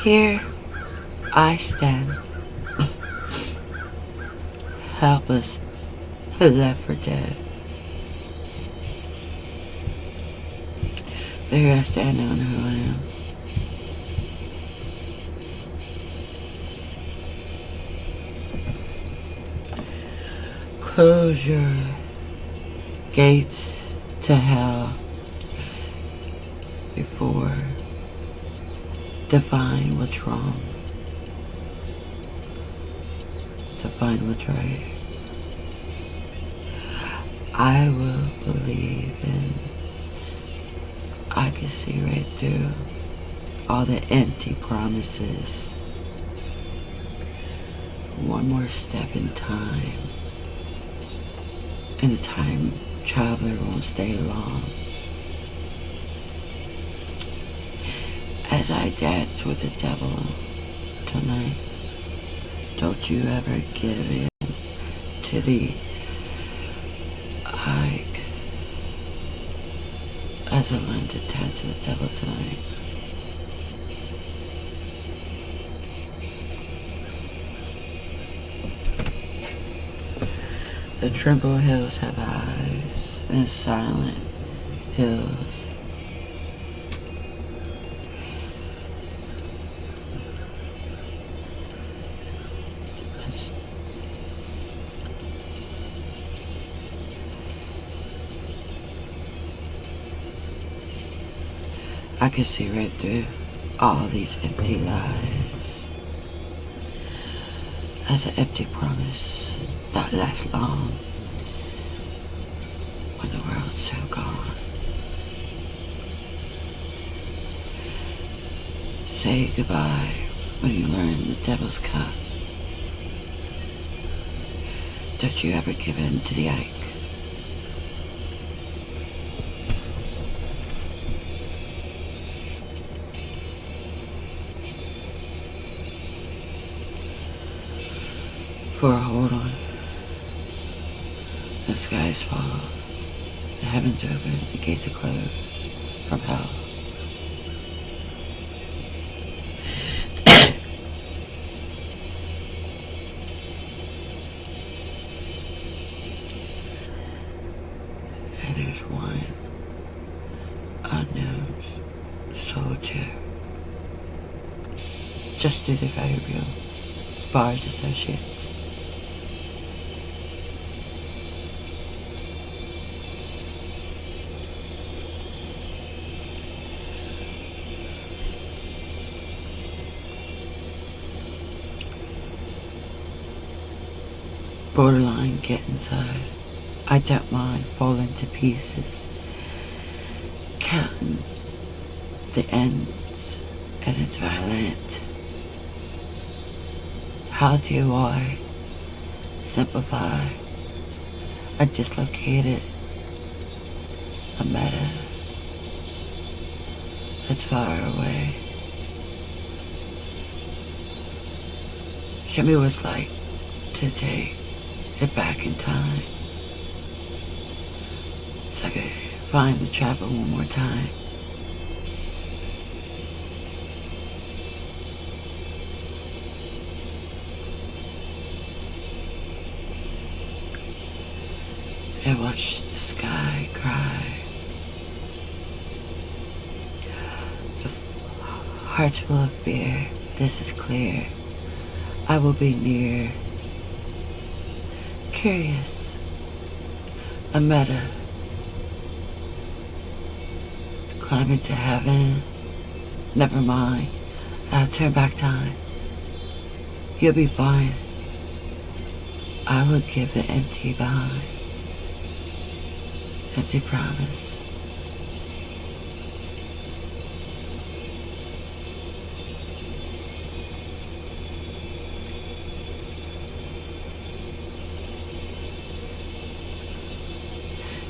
Here I stand, helpless, left for dead. But here I stand knowing who I am. Close your gates to hell before define what's wrong, define what's right. I will believe in. I can see right through all the empty promises. One more step in time, and the time traveler won't stay long. As I dance with the devil tonight, don't you ever give in to the SHEIK as I learn to dance with the devil tonight. The tremble hills have eyes, and silent hills. I can see right through all these empty lies as an empty promise that left long when the world's so gone. Say goodbye when you learn the devil's cut. Don't you ever give in to the SHEIK. For hold on. The skies falls, the heavens open, the gates are closed from hell. And there's one unknown soldier just through the vestibule, bars associates. Borderline get inside. I don't mind falling to pieces, counting the ends, and it's violent. How do I simplify a dislocated, a meta that's far away? Show me what it's like to take it back in time, so I could find the trapper one more time. And watch the sky cry. The heart's full of fear. This is clear. I will be near. Curious, a meta, climbing to heaven. Never mind, I'll turn back time. You'll be fine. I will give the empty behind. Empty promise.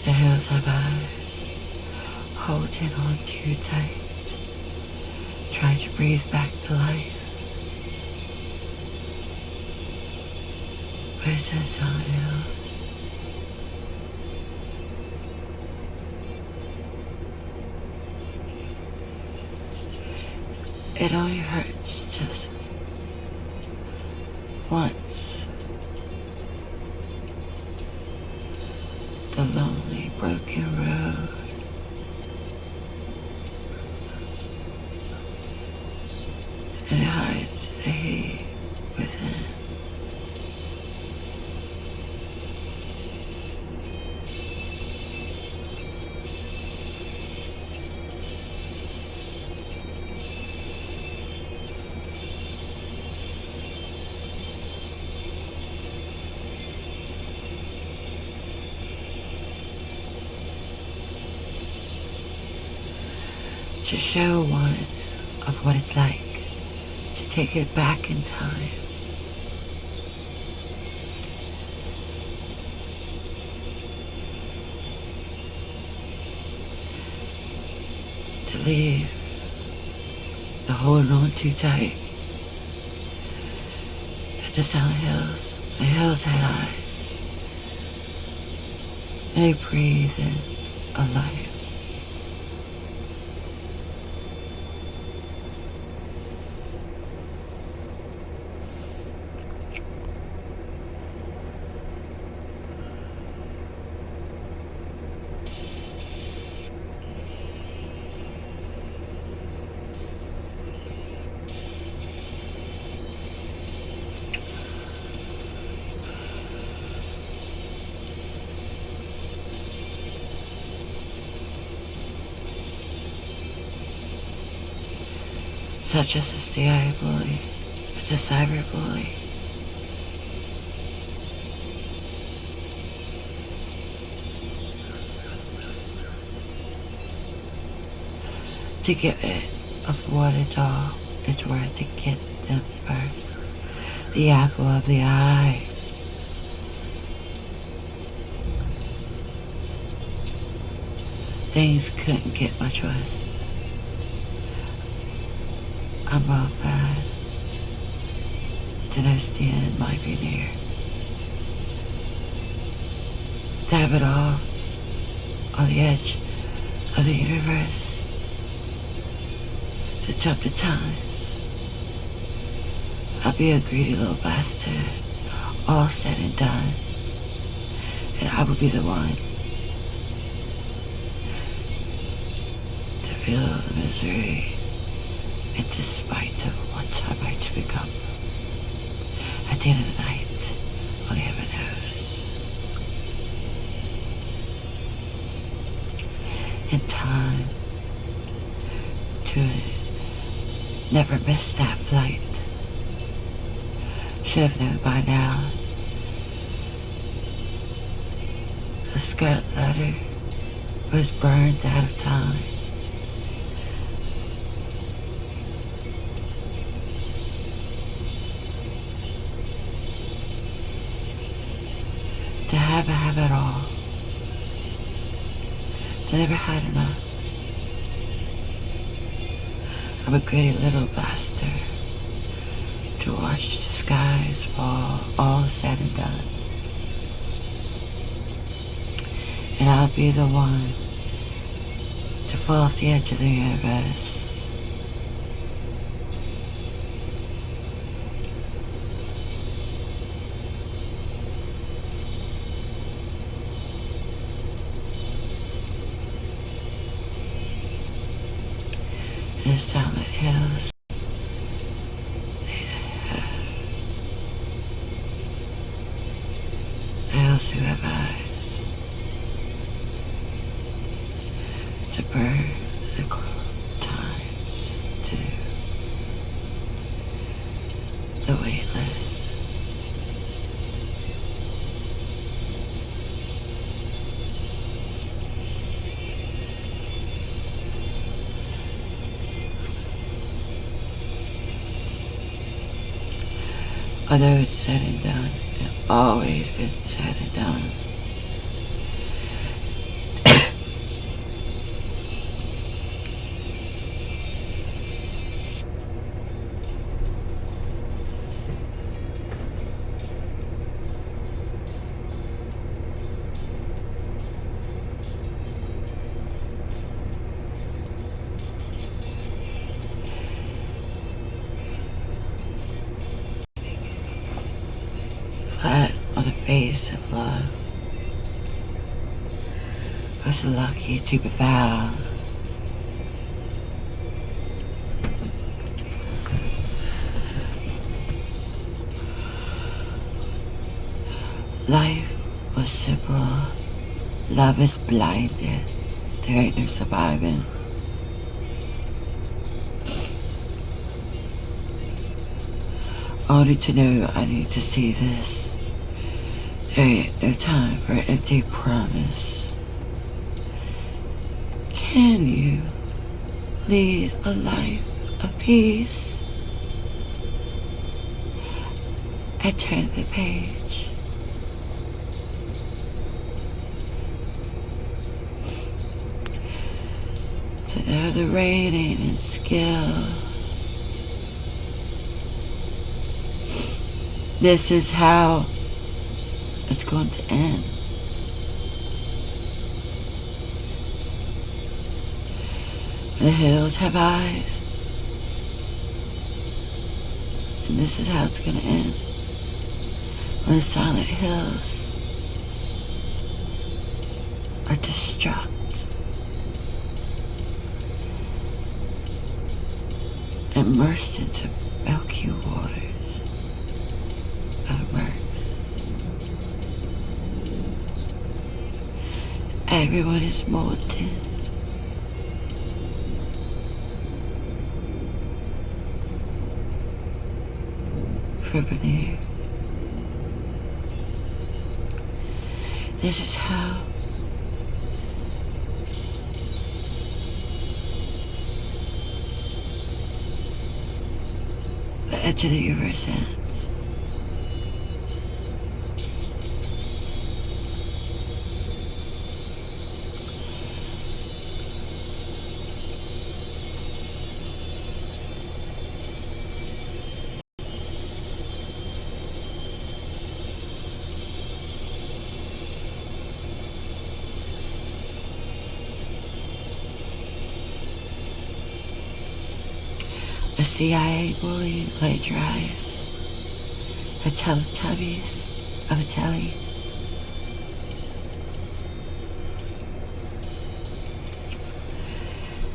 The hills have eyes, holding on too tight, trying to breathe back to life. Where's the sun hills? It only hurts just once. The lonely, broken road. And it hides the hate within. To show one of what it's like to take it back in time. To leave the holding on too tight. At the silent hills, the hills had eyes. They breathe in a life. Such as a CIA bully, it's a cyber bully. To give it of what it's all, it's worth to get them first. The apple of the eye. Things couldn't get much worse. I'm well fed. To know the end might be near. To have it all on the edge of the universe. To jump the times. I'll be a greedy little bastard, all said and done. And I will be the one to feel the misery. And despite of what I might become, at the end of the night, only heaven knows. In time, to never miss that flight. Should have known by now. The skirt letter was burned out of time. To have it all. To never had enough. I'm a greedy little bastard. To watch the skies fall, all said and done. And I'll be the one to fall off the edge of the universe. The silent hills, they have hills who have eyes to burn the times to the weightless. Although it's said and done, and always been said and done. space of love was lucky to be found. Life was simple. Love is blinded. There ain't no surviving. Only to know I need to see this. There ain't no time for an empty promise. Can you lead a life of peace? I turned the page. To know the rain ain't in skill. This is how it's going to end. The hills have eyes. And this is how it's going to end. When the silent hills are distraught. Immersed into milky waters of murks. Everyone is molten. For beneath. This is how the edge of the universe ends. A CIA bully plagiarized the Teletubbies of a telly.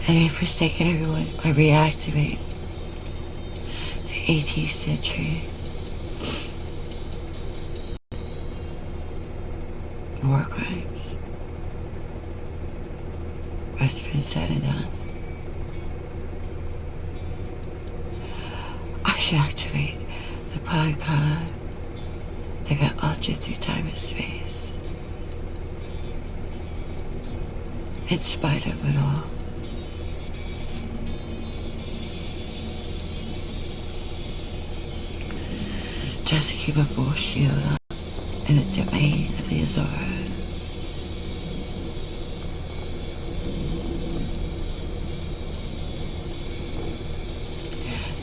And they've forsaken everyone by reactivating the 18th century war crimes. What's been said and done. I should activate the podcast that got altered through time and space. In spite of it all. Just to keep a full shield up in the domain of the Azazel.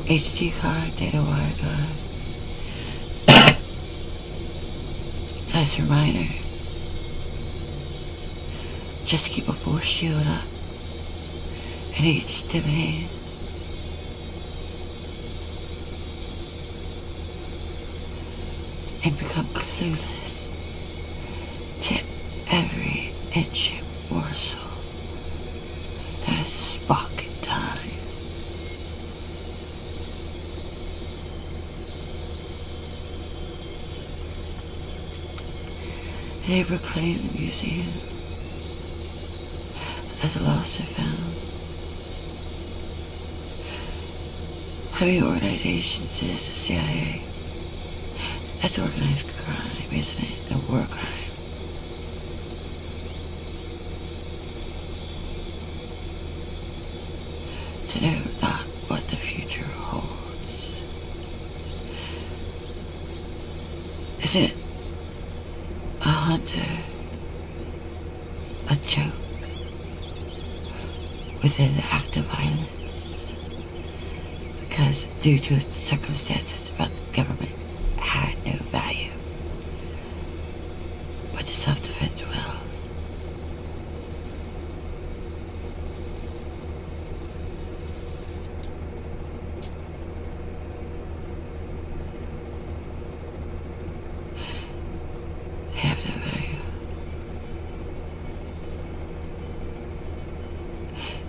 HD card, data wire card. Size reminder. Just keep a full shield up in each domain. And become clueless to every ancient morsel that is spark in time. They proclaim the museum as lost and found. How many organizations is the CIA? That's organized crime, isn't it? A war crime. To know not what the future holds. Is it a hunter, a joke within the act of violence? Because due to its circumstances, the government had no value, but the self-defense will.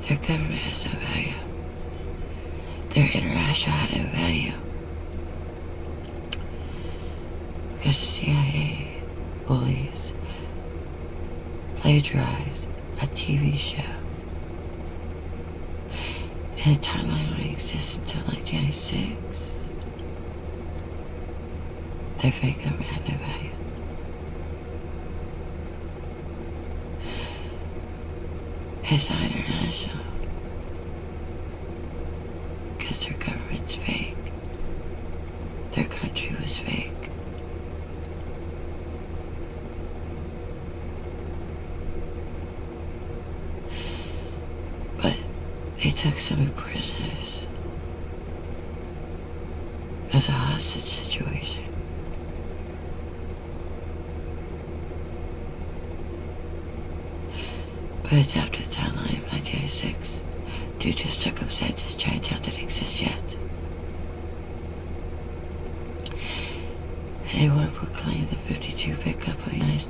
Their government has no value. Their international had no value. Because the CIA bullies plagiarized a TV show. And the timeline only exists until 1996. Their fake government had no value. It's not international. Because their government's fake. Their country was fake. But they took some prisoners as a hostage situation. But it's after the timeline of 1986, due to circumstances Chinatown didn't exist yet. And they want to proclaim the 52 pickup of the United